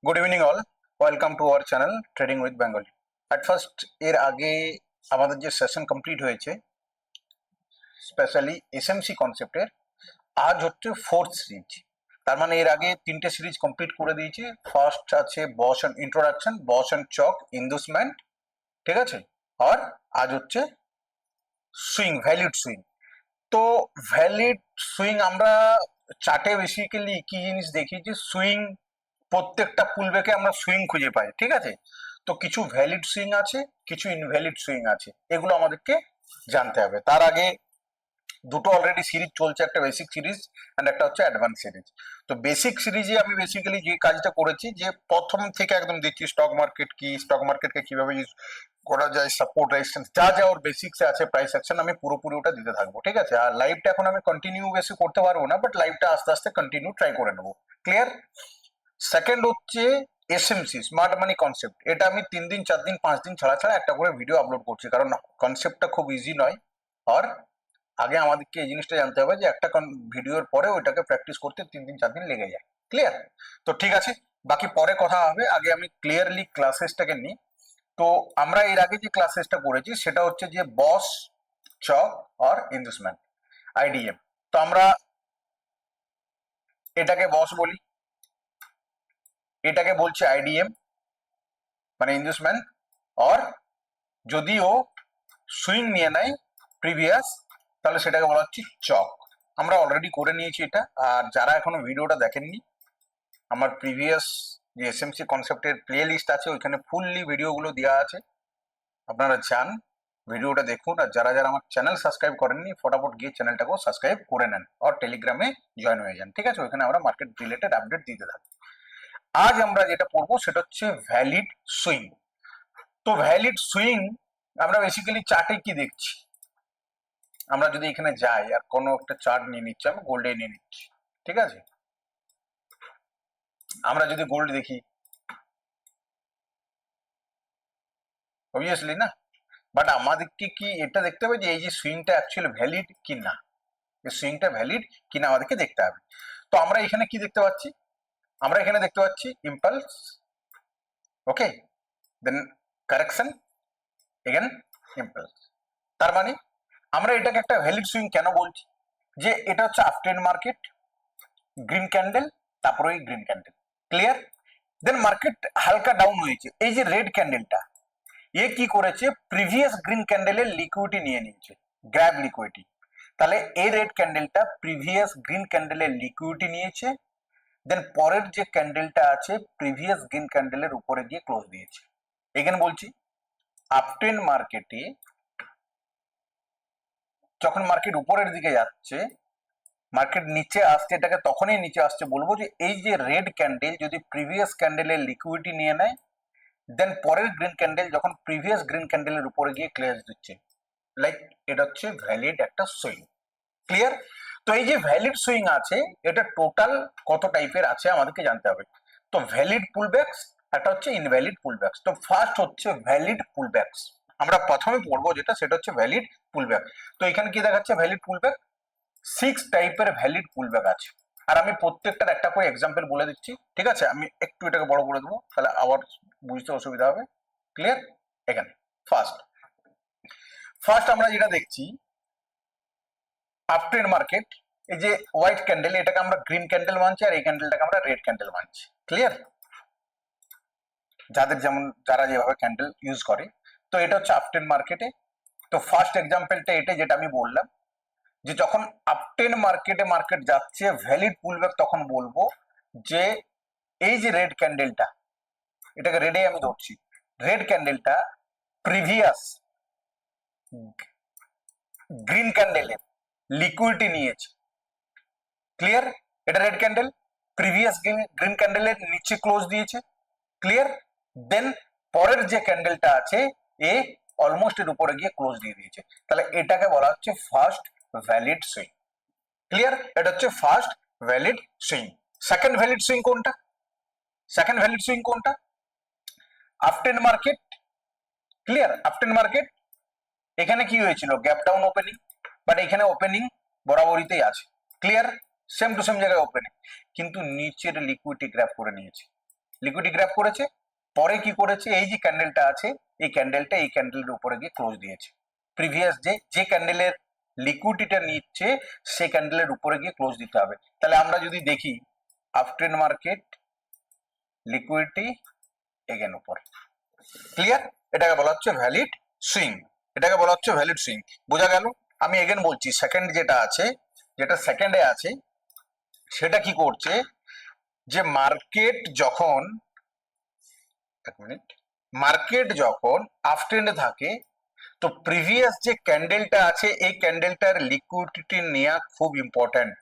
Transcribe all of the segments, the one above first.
Good evening all, welcome to our channel trading with Bengali. At first এর আগে আমাদের যে সেশন কমপ্লিট হয়েছে স্পেশালি এসএমসি কনসেপ্টের, আজ হচ্ছে ফোর্থ সিরিজ। তার মানে এর আগে তিনটে সিরিজ কমপ্লিট করে দিয়েছি। ফার্স্ট আছে BOS and introduction, BOS and CHoCH, inducement, ঠিক আছে। আর আজ হচ্ছে সুইং, ভ্যালিড সুইং। তো ভ্যালিড সুইং আমরা চার্টে বেসিক্যালি কি জিনিস দেখি যে সুইং, প্রত্যেকটা পুলব্যাকে আমরা সুইং খুঁজে পাই, ঠিক আছে। তো কিছু ভ্যালিড সুইং আছে, কিছু ইনভ্যালিড সুইং আছে, এগুলো আমাদেরকে জানতে হবে। তার আগে দুটো অলরেডি সিরিজ চলছে, একটা বেসিক সিরিজ অ্যান্ড একটা হচ্ছে অ্যাডভান্স সিরিজ। তো বেসিক সিরিজে আমি বেসিক্যালি যে কাজটা করেছি যে প্রথম থেকে একদম দিচ্ছি স্টক মার্কেট কি, স্টক মার্কেটকে কিভাবে ইউজ করা যায়, সাপোর্ট রেজিস্ট্যান্স যা যা ওর বেসিক্সে আছে, প্রাইস অ্যাকশন, আমি পুরোপুরি ওটা দিতে থাকবো, ঠিক আছে। আর লাইভটা এখন আমি কন্টিনিউ বেশি করতে পারবো না, বাট লাইভটা আস্তে আস্তে কন্টিনিউ ট্রাই করে নেবো। ক্লিয়ার? সেকেন্ড হচ্ছে এসএমসি, স্মার্ট মানি কনসেপ্ট। এটা আমি 3 দিন 4 দিন 5 দিন ছাড়া ছাড়া একটা করে ভিডিও আপলোড করছি, কারণ কনসেপ্টটা খুব ইজি নয়। আর আগে আমাদেরকে এই জিনিসটা জানতে হবে যে একটা ভিডিওর পরে ওইটাকে প্র্যাকটিস করতে 3 দিন 4 দিন লেগে যায়। ক্লিয়ার? তো ঠিক আছে, বাকি পরে কথা হবে। আগে আমি ক্লিয়ারলি ক্লাসেসটাকে নিই। তো আমরা এর আগে যে ক্লাসেসটা করেছি সেটা হচ্ছে যে বস, চক আর ইনভেস্টমেন্ট, আইডিএম। তো আমরা এটাকে বস বলি, এটাকে বলছে আইডিএম মানে ইনভেস্টমেন্ট। আর যদিও সুইং নিয়ে নেয় প্রিভিয়াস, তাহলে সেটাকে বলা হচ্ছে চক। আমরা অলরেডি করে নিয়েছি এটা। আর যারা এখনো ভিডিওটা দেখেননি, আমার প্রিভিয়াস যে এসএমসি কনসেপ্টের প্লে লিস্ট আছে ওইখানে ফুললি ভিডিওগুলো দেওয়া আছে, আপনারা যান ভিডিওটা দেখুন। আর যারা যারা আমার চ্যানেল সাবস্ক্রাইব করেননি, ফটাফট গিয়ে চ্যানেলটাকেও সাবস্ক্রাইব করে নেন আর টেলিগ্রামে জয়েন হয়ে যান, ঠিক আছে। ওইখানে আমরা মার্কেট রিলেটেড আপডেট দিতে থাকি। আজ আমরা যেটা পড়বো সেটা হচ্ছে ভ্যালিড সুইং। তো ভ্যালিড সুইং আমরা বেসিক্যালি চার্টে কি দেখছি, আমরা যদি এখানে যাই আর কোনো একটা চার্ট নিয়ে নিচ্ছি, আমি গোল্ডে নিয়ে নিচ্ছি, ঠিক আছে। আমরা যদি গোল্ড দেখি, অবভিয়াসলি না, বাট আমাদেরকে কি এটা দেখতে হবে যে এই যে সুইংটা অ্যাকচুয়ালি ভ্যালিড কি না, এই সুইংটা ভ্যালিড কিনা আমাদেরকে দেখতে হবে। তো আমরা এখানে কি দেখতে পাচ্ছি, আমরা এখানে দেখতে পাচ্ছি ইম্পালস, ওকে, দেন কারেকশন, এগেন ইম্পালস। তার মানে আমরা এটাকে একটা ভ্যালিড সুইং কেন বলছি, যে এটা হচ্ছে আফটার মার্কেট গ্রিন ক্যান্ডেল, তারপরে ওই গ্রিন ক্যান্ডেল। ক্লিয়ার? দেন মার্কেট হালকা ডাউন হয়েছে, এই যে রেড ক্যান্ডেলটা এ কি করেছে, প্রিভিয়াস গ্রিন ক্যান্ডেলের লিকুইডিটি নিয়ে নিয়েছে, গ্র্যাব লিকুইডিটি। তাহলে এই রেড ক্যান্ডেলটা প্রিভিয়াস গ্রিন ক্যান্ডেলের লিকুইডিটি নিয়েছে, দেন পরের যে ক্যান্ডেলটা আছে প্রিভিয়াস গ্রিন ক্যান্ডেলের উপরে গিয়ে ক্লোজ দিয়েছে। এখানে বলছি আপট্রেন্ড মার্কেটে যখন মার্কেট উপরের দিকে যাচ্ছে, মার্কেট নিচে আসছে, এটাকে তখনই নিচে আসছে বলবো যে এই যে রেড ক্যান্ডেল যদি প্রিভিয়াস ক্যান্ডেলের লিকুইডিটি নিয়ে নেয়, দেন পরের গ্রিন ক্যান্ডেল যখন প্রিভিয়াস গ্রিন ক্যান্ডেলের উপরে গিয়ে ক্লোজ দিচ্ছে, লাইক এটা হচ্ছে ভ্যালিড একটা সুইং। ক্লিয়ার? তো এই যে ভ্যালিড সুইং আছে, এটা টোটাল কত টাইপের আছে আমাদেরকে জানতে হবে। তো ভ্যালিড পুলব্যাকস, একটা হচ্ছে ইনভ্যালিড পুলব্যাকস। তো ফার্স্ট হচ্ছে ভ্যালিড পুলব্যাকস, আমরা প্রথমে পড়বো যেটা, সেটা হচ্ছে ভ্যালিড পুলব্যাক। তো এখানে কি দেখাচ্ছে ভ্যালিড পুলব্যাক, 6 টাইপের ভ্যালিড পুলব্যাক আছে। আর আমি প্রত্যেকটার একটা করে এক্সাম্পল বলে দিচ্ছি, ঠিক আছে। আমি একটু এটাকে বড় করে দেবো, তাহলে আবার বুঝতে অসুবিধা হবে। ক্লিয়ার? এখানে ফার্স্ট ফার্স্ট আমরা যেটা দেখছি আফটার মার্কেট, এই যে হোয়াইট ক্যান্ডেল, এটাকে আমরা গ্রিন ক্যান্ডেল মানছি, আর এই ক্যান্ডেলটাকে আমরা রেড ক্যান্ডেল মানছি। ক্লিয়ার? যাদের যেমন, যারা যেভাবে ক্যান্ডেল ইউজ করে। তো এটা হচ্ছে আফটার মার্কেটে। তো ফার্স্ট এক্সাম্পলটা এটা, যেটা আমি বললাম যে যখন আপটেন মার্কেটে মার্কেট যাচ্ছে ভ্যালিড পুলব্যাক, তখন বলবো যে এই যে রেড ক্যান্ডেলটা, এটাকে রেডে আমি ধরছি, রেড ক্যান্ডেলটা প্রিভিয়াস গ্রিন ক্যান্ডেলের লিকুইডিটি নিয়েছে। ক্লিয়ার? এটা রেড ক্যান্ডেল প্রিভিয়াস গ্রিন ক্যান্ডেলের নিচে ক্লোজ দিয়েছে। ক্লিয়ার? দেন পরের যে ক্যান্ডেলটা আছে এ অলমোস্ট এর উপরে গিয়ে ক্লোজ দিয়ে দিয়েছে, তাহলে এটাকে বলা হচ্ছে ফার্স্ট ভ্যালিড সুইং। ক্লিয়ার? এটা হচ্ছে first valid swing. Second valid swing কোনটা, সেকেন্ড ভ্যালিড সুইং কোনটা, আফটেন মার্কেট। ক্লিয়ার? আফটেন মার্কেট এখানে কি হয়েছিল, গ্যাপ ডাউন ওপেনিং, বাট এখানে ওপেনিং বরাবরিতেই আছে। ক্লিয়ার? সেম টু সেম জায়গায় ওপেনিং, কিন্তু নিচের লিকুইডিটি গ্র্যাব করে নিয়েছে। লিকুইডিটি গ্র্যাব করেছে, পরে কি করেছে, এই যে ক্যান্ডেলটা আছে এই ক্যান্ডেলটা এই ক্যান্ডেলের উপরে গিয়ে ক্লোজ দিয়েছে। প্রিভিয়াস যে ক্যান্ডেলের লিকুইডিটিটা নিচ্ছে সেই ক্যান্ডেলের উপরে গিয়ে ক্লোজ দিতে হবে। তাহলে আমরা যদি দেখি আফটার মার্কেট লিকুইডিটি এগেন উপরে, ক্লিয়ার? এটাকে বলা হচ্ছে ভ্যালিড সুইং, এটাকে বলা হচ্ছে ভ্যালিড সুইং। বোঝা গেল? আমি এগেন বলছি, সেকেন্ড যেটা আছে, যেটা সেকেন্ডে আছে, সেটা কি করছে, যে মার্কেট যখন, এক মিনিট, মার্কেট যখন আপ ট্রেন্ডে থাকে তো প্রিভিয়াস যে ক্যান্ডেলটা আছে এই ক্যান্ডেলটার লিকুইডিটি নেওয়া খুব ইম্পর্ট্যান্ট,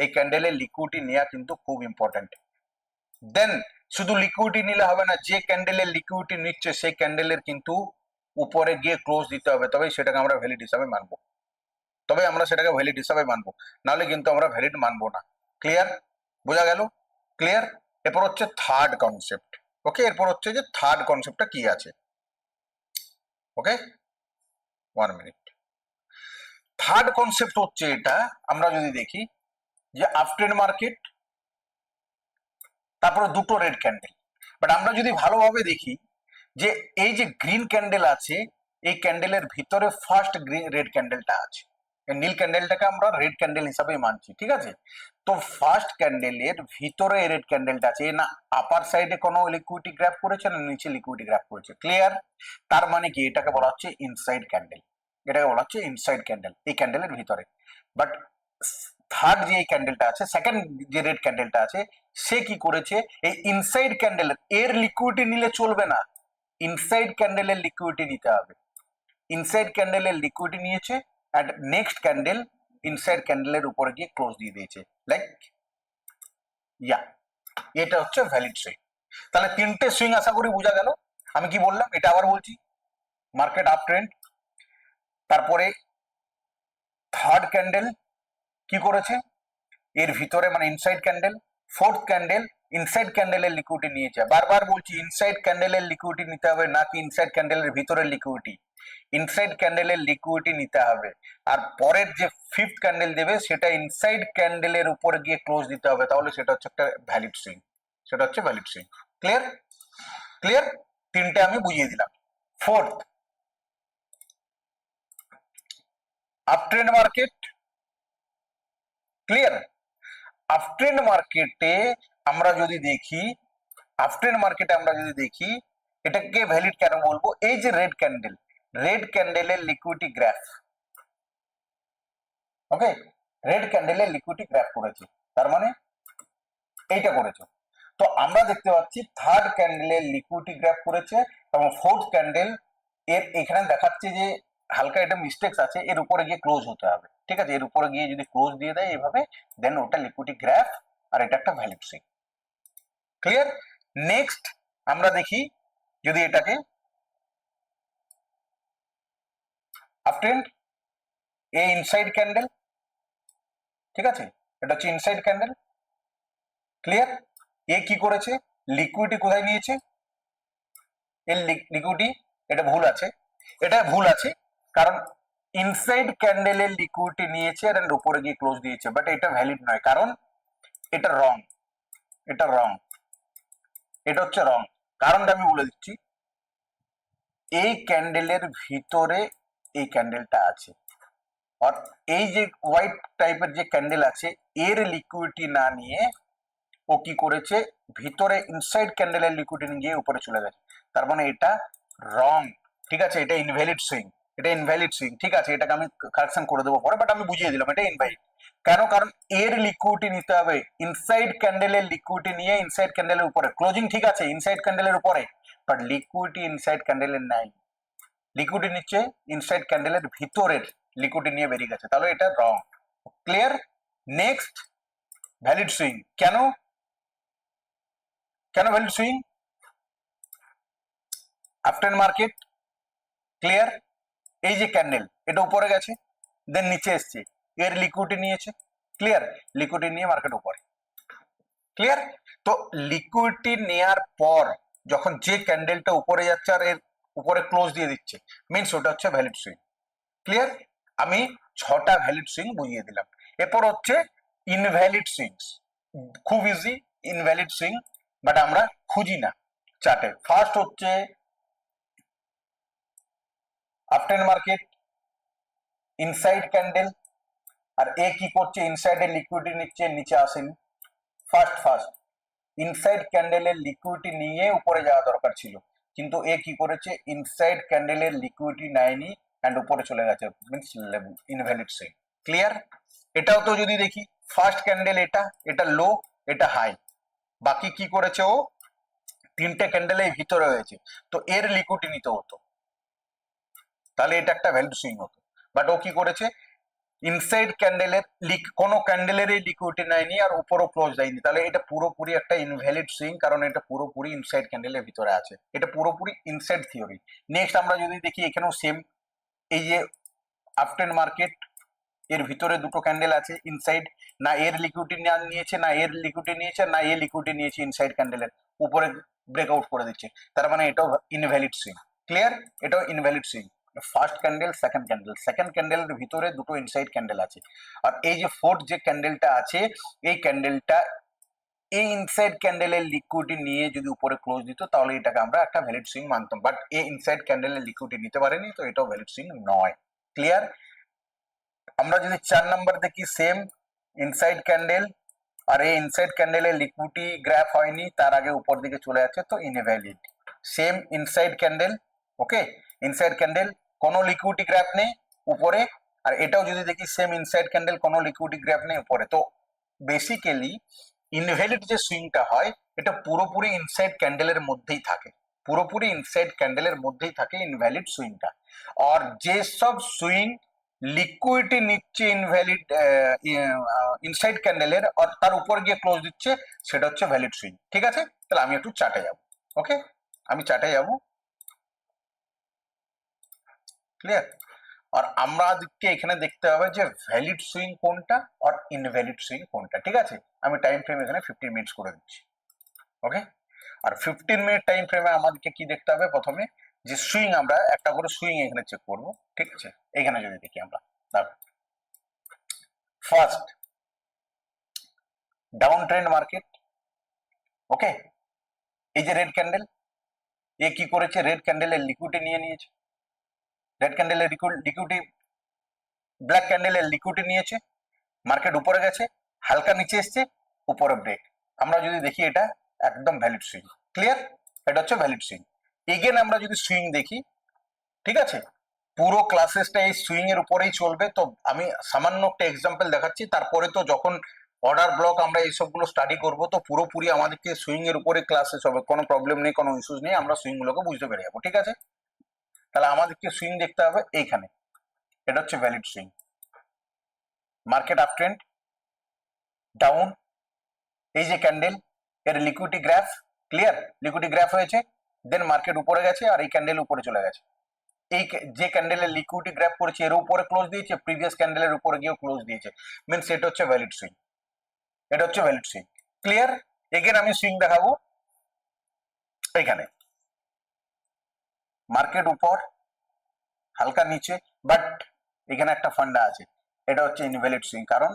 এই ক্যান্ডেলের লিকুইডিটি নেওয়া কিন্তু খুব ইম্পর্ট্যান্ট। দেন শুধু লিকুইডিটি নিলে হবে না, যে ক্যান্ডেলের লিকুইডিটি নিচ্ছে সেই ক্যান্ডেলের কিন্তু উপরে গিয়ে ক্লোজ দিতে হবে, তবেই সেটাকে আমরা ভ্যালিড হিসাবে মানবো, তবে আমরা সেটাকে ভ্যালিড হিসাবে মানবো, নাহলে কিন্তু আমরা ভ্যালিড মানবো না। ক্লিয়ার? বোঝা গেল? ক্লিয়ার? এরপর হচ্ছে থার্ড কনসেপ্ট। ওকে, এরপর হচ্ছে যে থার্ড কনসেপ্টটা কি আছে। ওকে, 1 মিনিট। থার্ড কনসেপ্ট হচ্ছে এটা, আমরা যদি দেখি যে আফটার মার্কেট, তারপরে দুটো রেড ক্যান্ডেল, বাট আমরা যদি ভালোভাবে দেখি যে এই যে গ্রিন ক্যান্ডেল আছে এই ক্যান্ডেলের ভিতরে ফার্স্ট গ্রিন রেড ক্যান্ডেলটা আছে, এই নীল ক্যান্ডেলটাকে আমরা রেড ক্যান্ডেল হিসাবে মানছি, ঠিক আছে? তো ফার্স্ট ক্যান্ডেলের ভিতরে রেড ক্যান্ডেলটা আছে, না আপার সাইডে কোনো লিকুইডিটি গ্র্যাব করেছে না নিচে লিকুইডিটি গ্র্যাব করেছে, ক্লিয়ার? তার মানে কি, এটাকে বলা হচ্ছে ইনসাইড ক্যান্ডেল, এটাকে বলা হচ্ছে ইনসাইড ক্যান্ডেল, এই ক্যান্ডেলের ভিতরে। বাট থার্ড যে এই ক্যান্ডেলটা আছে, সেকেন্ড যে রেড ক্যান্ডেলটা আছে, সে কি করেছে, এই ইনসাইড ক্যান্ডেলের এর লিকুইডিটি নিলে চলবে না, ইনসাইড ক্যান্ডেলের লিকুইডিটি নিতে হবে। ইনসাইড ক্যান্ডেলের লিকুইডিটি নিয়েছে এন্ড নেক্সট ক্যান্ডেল ইনসাইড ক্যান্ডেলের উপরে গিয়ে ক্লোজ দিয়ে দিয়েছে, লাইক ইয়া, এটা হচ্ছে ভ্যালিড সুইং। তাহলে তিনটে সুইং আশা করি বোঝা গেল। আমি কি বললাম এটা আবার বলছি, মার্কেট আপ ট্রেন্ড, তারপরে থার্ড ক্যান্ডেল কি করেছে এর ভিতরে মানে inside candle, fourth candle inside ক্যান্ডেলের লিকুইডিটি নিয়েছে, বারবার বলছি ইনসাইড ক্যান্ডেলের লিকুইডিটি নিতে হবে, নাকি ইনসাইড ক্যান্ডেলের ভিতরের লিকুইডিটি, ইনসাইড ক্যান্ডেলের লিকুইডিটি নিতে হবে। আর পরের যে ফিফথ ক্যান্ডেল দেবে সেটা ইনসাইড ক্যান্ডেলের উপরে গিয়ে ক্লোজ দিতে হবে, তাহলে সেটা হচ্ছে একটা ভ্যালিড সুইং, সেটা হচ্ছে ভ্যালিড সুইং। ক্লিয়ার? ক্লিয়ার? তিনটে আমি বুঝিয়ে দিলাম। Fourth, uptrend market, clear? Uptrend মার্কেটে আমরা যদি দেখি, আপট্রেন্ড মার্কেটে আমরা যদি দেখি এটাকে ভ্যালিড কেন বলবো, এই যে রেড ক্যান্ডেল, রেড ক্যান্ডেলের লিকুইডিটি গ্রাফ, ওকে, রেড ক্যান্ডেলের লিকুইডিটি গ্রাফ করেছে, তার মানে এইটা করেছে। তো আমরা দেখতে পাচ্ছি থার্ড ক্যান্ডেলের লিকুইডিটি গ্রাফ করেছে এবং ফোর্থ ক্যান্ডেল এর এখানে দেখাচ্ছে যে হালকা এটা মিস্টেকস আছে, এর উপরে গিয়ে ক্লোজ হতে হবে, ঠিক আছে? এর উপরে গিয়ে যদি ক্লোজ দিয়ে দেয় এভাবে, দেন ওটা লিকুইডিটি গ্রাফ আর এটা একটা ভ্যালিড সুইং। ক্লিয়ার? নেক্সট আমরা দেখি যদি এটাকে আপট্রেন্ড, এই ইনসাইড ক্যান্ডেল, ঠিক আছে, এটা হচ্ছে ইনসাইড ক্যান্ডেল, ক্লিয়ার? এ কি করেছে, লিকুইডিটি কোথায় নিয়েছে, এর লিকুইডিটি, এটা ভুল আছে, এটা ভুল আছে, কারণ ইনসাইড ক্যান্ডেলের লিকুইডিটি নিয়েছে আর এর উপরে গিয়ে ক্লোজ দিয়েছে, বাট এটা ভ্যালিড নয়, কারণ এটা রং, এটা রং, এটা হচ্ছে রং। কারণটা আমি বলে দিচ্ছি, এই ক্যান্ডেলের ভিতরে এই ক্যান্ডেলটা আছে, আর এই যে হোয়াইট টাইপের যে ক্যান্ডেল আছে এর লিকুইডিটি না নিয়ে ও কি করেছে, ভিতরে ইনসাইড ক্যান্ডেলের লিকুইডিটি গিয়ে উপরে চলে গেছে, তার মানে এটা রং, ঠিক আছে? এটা ইনভ্যালিড সুইং, এটা ইনভ্যালিড সুইং, ঠিক আছে? এটাকে আমি কারেকশন করে দেবো পরে, বাট আমি বুঝিয়ে দিলাম এটা ইনভ্যালিড। কেন? কারণ এর লিকুইডিটি নিতে হবে, ইনসাইড ক্যান্ডেলের লিকুইডিটি নিয়ে ইনসাইড ক্যান্ডেলের উপরে ক্লোজিং, ঠিক আছে, ইনসাইড ক্যান্ডেলের উপরে, বাট লিকুইডিটি ইনসাইড ক্যান্ডেলের নাই, লিকুইডিটি নিচ্ছে ইনসাইড ক্যান্ডেলের ভিতরের লিকুইডিটি নিয়ে বেরিয়ে গেছে, তাহলে এটা রং। ক্লিয়ার? নেক্সট ভ্যালিড সুইং, কেন কেন valid swing? After market, clear, এই যে ক্যান্ডেল এটা উপরে গেছে দেন নিচে এসছে, এর লিকুইডিটি নিয়েছে, ক্লিয়ার, লিকুইডিটি নিয়ে মার্কেট উপরে, ক্লিয়ার? তো লিকুইডিটি নেয়ার পর যখন যে ক্যান্ডেলটা উপরে যাচ্ছে আর এর উপরে ক্লোজ দিয়ে দিচ্ছে, মিনস ওটা হচ্ছে ভ্যালিড সুইং। ক্লিয়ার? আমি 6টা ভ্যালিড সুইং বুঝিয়ে দিলাম। এরপর হচ্ছে ইনভ্যালিড সুইংস, খুব ইজি ইনভ্যালিড সুইং, বাট আমরা খুঁজি না চার্টে। ফার্স্ট হচ্ছে আফটার মার্কেট ইনসাইড ক্যান্ডেল, আর এ কি করছে, ইনসাইডের লিকুইডিটি নিচ্ছে, নিচে আসেনি। ফার্স্ট ইনসাইড ক্যান্ডেলের লিকুইডিটি নিয়ে উপরে যাওয়া দরকার ছিল, কিন্তু এ কি করেছে, ইনসাইড ক্যান্ডেলের লিকুইডিটি নেয়নি অ্যান্ড উপরে চলে গেছে, মিনস ইনভ্যালিড সুইং। ক্লিয়ার? এটাও তো যদি দেখি, ফার্স্ট ক্যান্ডেল এটা লো, এটা হাই, বাকি কি করেছে ও, তিনটে ক্যান্ডেলের ভিতরে হয়েছে, তো এর লিকুইডিটি নিতে হতো, তাহলে এটা একটা ভ্যালিড সুইং হতো। বাট ও কি করেছে, ইনসাইড ক্যান্ডেলের কোনো ক্যান্ডেলের লিকুইডিটি নেয়নি আর উপরও ক্লোজ দেয়নি, তাহলে এটা পুরোপুরি একটা ইনভ্যালিড সুইং, কারণ এটা পুরোপুরি ইনসাইড ক্যান্ডেলের ভিতরে আছে, এটা পুরোপুরি ইনসাইড থিওরি। নেক্সট আমরা যদি দেখি, এখানেও সেম, এই যে আফটার মার্কেট এর ভিতরে দুটো ক্যান্ডেল আছে ইনসাইড, না এর লিকুইডিটি নিয়েছে, না এর লিকুইডিটি নিয়েছে, না এর লিকুইডিটি নিয়েছে, ইনসাইড ক্যান্ডেলের উপরে ব্রেকআউট করে দিচ্ছে, তার মানে এটাও ইনভ্যালিড সুইং। ক্লিয়ার? এটাও invalid swing. First candle, second ক্যান্ডেলের ভিতরে দুটো ইনসাইড ক্যান্ডেল আছে, আর এই যে ফোর্থ যে ক্যান্ডেলটা আছে, এই ক্যান্ডেলটা এই ইনসাইড ক্যান্ডেলের লিকুইডিটি নিয়ে যদি উপরে ক্লোজ দিত, তাহলে এটাকে আমরা একটা ভ্যালিড সুইং মানতাম, বাট এই ইনসাইড ক্যান্ডেলের লিকুইডিটি নিতে পারেনি, তো এটাও ভ্যালিড সুইং নয়। ক্লিয়ার? আমরা যদি 4 নাম্বার দেখি, সেম ইনসাইড ক্যান্ডেল, আর এই ইনসাইড ক্যান্ডেলের লিকুইডিটি গ্রাফ হয়নি, তার আগে উপর দিকে চলে যাচ্ছে, তো ইনভ্যালিড। সেম ইনসাইড ক্যান্ডেল, ওকে, ইনসাইড ক্যান্ডেল কোনো লিকুইডিটি গ্রাফ নেই উপরে, আর এটাও যদি দেখি সেম ইনসাইড ক্যান্ডেল, কোনো লিকুইডিটি গ্রাফ নেই উপরে, তো বেসিক্যালি ইনভ্যালিড যে সুইংটা হয়, এটা পুরোপুরি ইনসাইড ক্যান্ডেলের মধ্যেই থাকে, পুরোপুরি ইনসাইড ক্যান্ডেলের মধ্যেই থাকে ইনভ্যালিড সুইংটা। আর যে সব সুইং লিকুইডিটি নিচ্ছে ইনভ্যালিড ইনসাইড ক্যান্ডেলের আর তার উপর গিয়ে ক্লোজ দিচ্ছে, সেটা হচ্ছে ভ্যালিড সুইং। ঠিক আছে? তাহলে আমি একটু চার্টে যাব। ওকে, আমি চার্টে যাব। ক্লিয়ার? আর আমাদেরকে এখানে দেখতে হবে যে ভ্যালিড সুইং কোনটা আর ইনভ্যালিড সুইং কোনটা। ঠিক আছে? আমি টাইম ফ্রেম এখানে 15 মিনিটস করে দিচ্ছি। ওকে, আর 15 মিনিট টাইম ফ্রেমে আমাদেরকে কি দেখতে হবে, প্রথমে যে সুইং, আমরা একটা করে সুইং এখানে চেক করব। ঠিক আছে? এখানে যদি দেখি আমরা, ফার্স্ট ডাউন ট্রেন্ড মার্কেট, ওকে, এই যে রেড ক্যান্ডেল, এ কি করেছে, রেড ক্যান্ডেলের লিকুইডিটি নিয়ে নিয়েছে, রেড ক্যান্ডেলের লিকুইডিটি, ব্ল্যাক ক্যান্ডেলের লিকুইডিটি নিয়েছে, মার্কেট উপরে গেছে, হালকা নিচে এসছে, উপরে ব্রেক। আমরা যদি দেখি এটা একদম ভ্যালিড সুইং। ক্লিয়ার? এটা হচ্ছে ভ্যালিড সুইং। এগেন আমরা যদি সুইং দেখি, ঠিক আছে, পুরো ক্লাসেসটা এই সুইং এর উপরেই চলবে, তো আমি সামান্য একটা এক্সাম্পল দেখাচ্ছি, তারপরে তো যখন অর্ডার ব্লক আমরা এইসবগুলো স্টাডি করব, তো পুরোপুরি আমাদেরকে সুইং এর উপরে ক্লাসেস হবে, কোনো প্রবলেম নেই, কোনো ইস্যুস নেই, আমরা সুইং গুলোকে বুঝতে পেরে যাবো। ঠিক আছে? তাহলে আমাদেরকে সুইং দেখতে হবে এইখানে, এটা হচ্ছে valid swing. Market up trend, down, এই যে ক্যান্ডেল, এর liquidity graph, clear, liquidity graph হয়েছে, দেন মার্কেট উপরে গেছে আর এই ক্যান্ডেল উপরে চলে গেছে, এই যে ক্যান্ডেলের লিকুইডিটি গ্রাফ করেছে এর উপরে ক্লোজ দিয়েছে, প্রিভিয়াস ক্যান্ডেলের উপরে গিয়ে ক্লোজ দিয়েছে, মিন্স এটা হচ্ছে ভ্যালিড সুইং, এটা হচ্ছে ভ্যালিড সুইং। ক্লিয়ার? এগেন আমি সুইং দেখাবো, এখানে মার্কেট উপর, হালকা নিচে, বাট এখানে একটা ফান্ডা আছে, এটা হচ্ছে ইনভ্যালিড সুইং, কারণ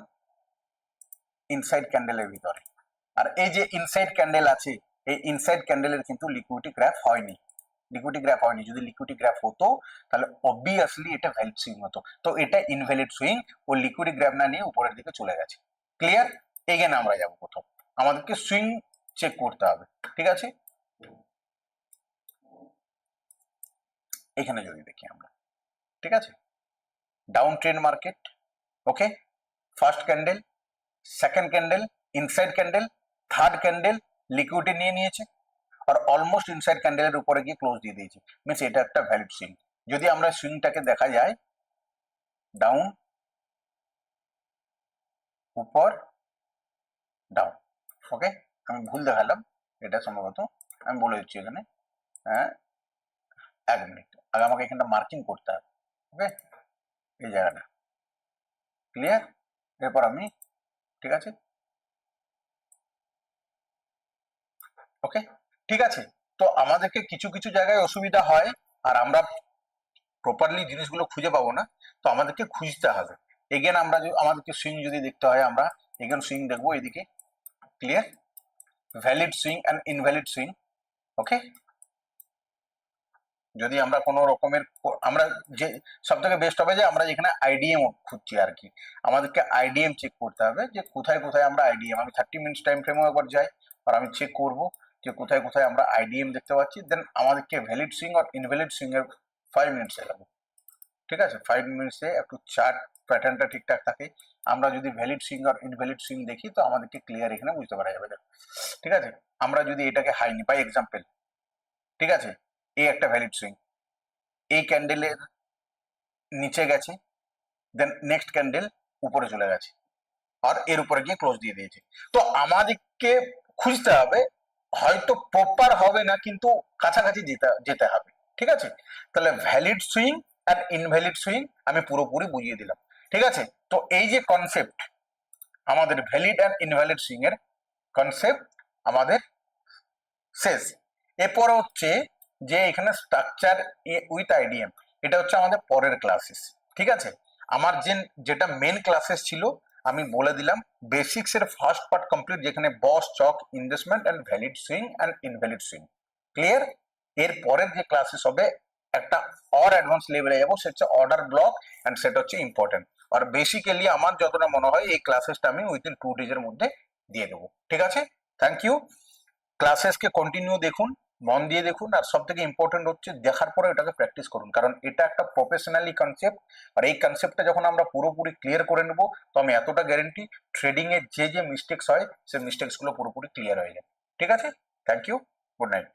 ইনসাইড ক্যান্ডেলের ভিতরে, আর এই যে ইনসাইড ক্যান্ডেল আছে, এই ইনসাইড ক্যান্ডেলের কিন্তু লিকুইডিটি গ্রাফ হয়নি, লিকুইডিটি গ্রাফ হয়নি, যদি লিকুইডিটি গ্রাফ হতো তাহলে অবভিয়াসলি এটা ভ্যালিড সুইং হতো, তো এটা ইনভ্যালিড সুইং, ও লিকুইডিটি গ্রাফ না নিয়ে উপরের দিকে চলে গেছে। ক্লিয়ার? এগেন আমরা যাবো, প্রথম আমাদেরকে সুইং চেক করতে হবে। ঠিক আছে? এখানে যদি দেখি আমরা, ঠিক আছে, down trend market, okay, first candle, second candle inside candle, third candle liquidity নিয়ে নিয়েছে আর অলমোস্ট ইনসাইড ক্যান্ডেলের উপরে গিয়ে ক্লোজ দিয়ে দিয়েছে, মিনস এটা একটা ভ্যালিড সুইং। যদি আমরা সুইংটাকে দেখা যায়, ডাউন, উপর, ডাউন, ওকে, আমি ভুল দেখালাম, এটা সম্ভবত আমি বলে দিচ্ছি এখানে, হ্যাঁ, 1 মিনিট আগে আমাকে এখানটা মার্কিং করতে হবে, ওকে, এই জায়গাটা। ক্লিয়ার? এরপর আমি, ঠিক আছে, ওকে, ঠিক আছে। তো আমাদেরকে কিছু কিছু জায়গায় অসুবিধা হয়, আর আমরা প্রপারলি জিনিসগুলো খুঁজে পাবো না, তো আমাদেরকে খুঁজতে হবে। এগেন আমরা আমাদেরকে সুইং যদি দেখতে হয়, আমরা এগেন সুইং দেখবো এদিকে। Clear? Valid swing and invalid swing, okay, যদি আমরা কোনো রকমের আমরা যে সব থেকে বেস্ট হবে যে আমরা যেখানে আইডিএম খুঁজছি আর কি, আমাদেরকে আইডিএম চেক করতে হবে যে কোথায় কোথায় আমরা আইডিএম, আমি 30 মিনিটস টাইম ফ্রেমও একবার যাই আর আমি চেক করব যে কোথায় কোথায় আমরা আইডিএম দেখতে পাচ্ছি, দেন আমাদেরকে ভ্যালিড সুইং আর ইনভ্যালিড সুইং এর 5 মিনিটসে যাবো। ঠিক আছে, 5 মিনিটসে একটু চার্ট প্যাটার্নটা ঠিকঠাক থাকে, আমরা যদি ভ্যালিড সুইং আর ইনভ্যালিড সুইং দেখি তো আমাদেরকে ক্লিয়ার এখানে বুঝতে পারা যাবে। ঠিক আছে, আমরা যদি এটাকে হাই নি বাই এক্সাম্পল, ঠিক আছে, এই একটা ভ্যালিড সুইং, এই ক্যান্ডেলের নিচে গেছে, দেন নেক্সট ক্যান্ডেল উপরে চলে গেছে আর এর উপরে গিয়ে ক্লোজ দিয়ে দিয়েছে। তো আমাদেরকে খুঁজতে হবে, হয়তো প্রপার হবে না কিন্তু কাছাকাছি যেতে যেতে হবে। ঠিক আছে, তাহলে ভ্যালিড সুইং আর ইনভ্যালিড সুইং আমি পুরোপুরি বুঝিয়ে দিলাম। ঠিক আছে, তো এই যে কনসেপ্ট আমাদের ভ্যালিড আর ইনভ্যালিড সুইং এর কনসেপ্ট আমাদের শেষ। এরপর হচ্ছে যে এখানে স্ট্রাকচার উইথ আইডিএম, এটা হচ্ছে আমাদের পরের ক্লাসেস। ঠিক আছে, আমার যেটা মেন ক্লাসেস ছিল আমি বলে দিলাম, বেসিক্স এর ফার্স্ট পার্ট কমপ্লিট, যেখানে BOS CHoCH investment and valid swing and invalid swing clear. এর পরের যে ক্লাসেস হবে একটা অর অ্যাডভান্স লেভেলে যাবো, সেটা হচ্ছে অর্ডার ব্লক এন্ড সেটা হচ্ছে ইম্পর্টেন্ট। আর বেসিক্যালি আমার যতটা মনে হয় এই ক্লাসেসটা আমি উইদিন 2 days এর মধ্যে দিয়ে দেবো। ঠিক আছে, থ্যাংক ইউ। ক্লাসেসকে কন্টিনিউ দেখুন, মন দিয়ে দেখুন, আর সব থেকে ইম্পর্টেন্ট হচ্ছে দেখার পরে এটাকে প্র্যাকটিস করুন, কারণ এটা একটা প্রফেশনালি কনসেপ্ট। আর এই কনসেপ্টটা যখন আমরা পুরোপুরি ক্লিয়ার করে নেবো তো আমি এতটা গ্যারেন্টি, ট্রেডিং এর যে যে মিস্টেক্স হয় সেই মিস্টেক্স গুলো পুরোপুরি ক্লিয়ার হয়ে যায়। ঠিক আছে, থ্যাংক ইউ, গুড নাইট।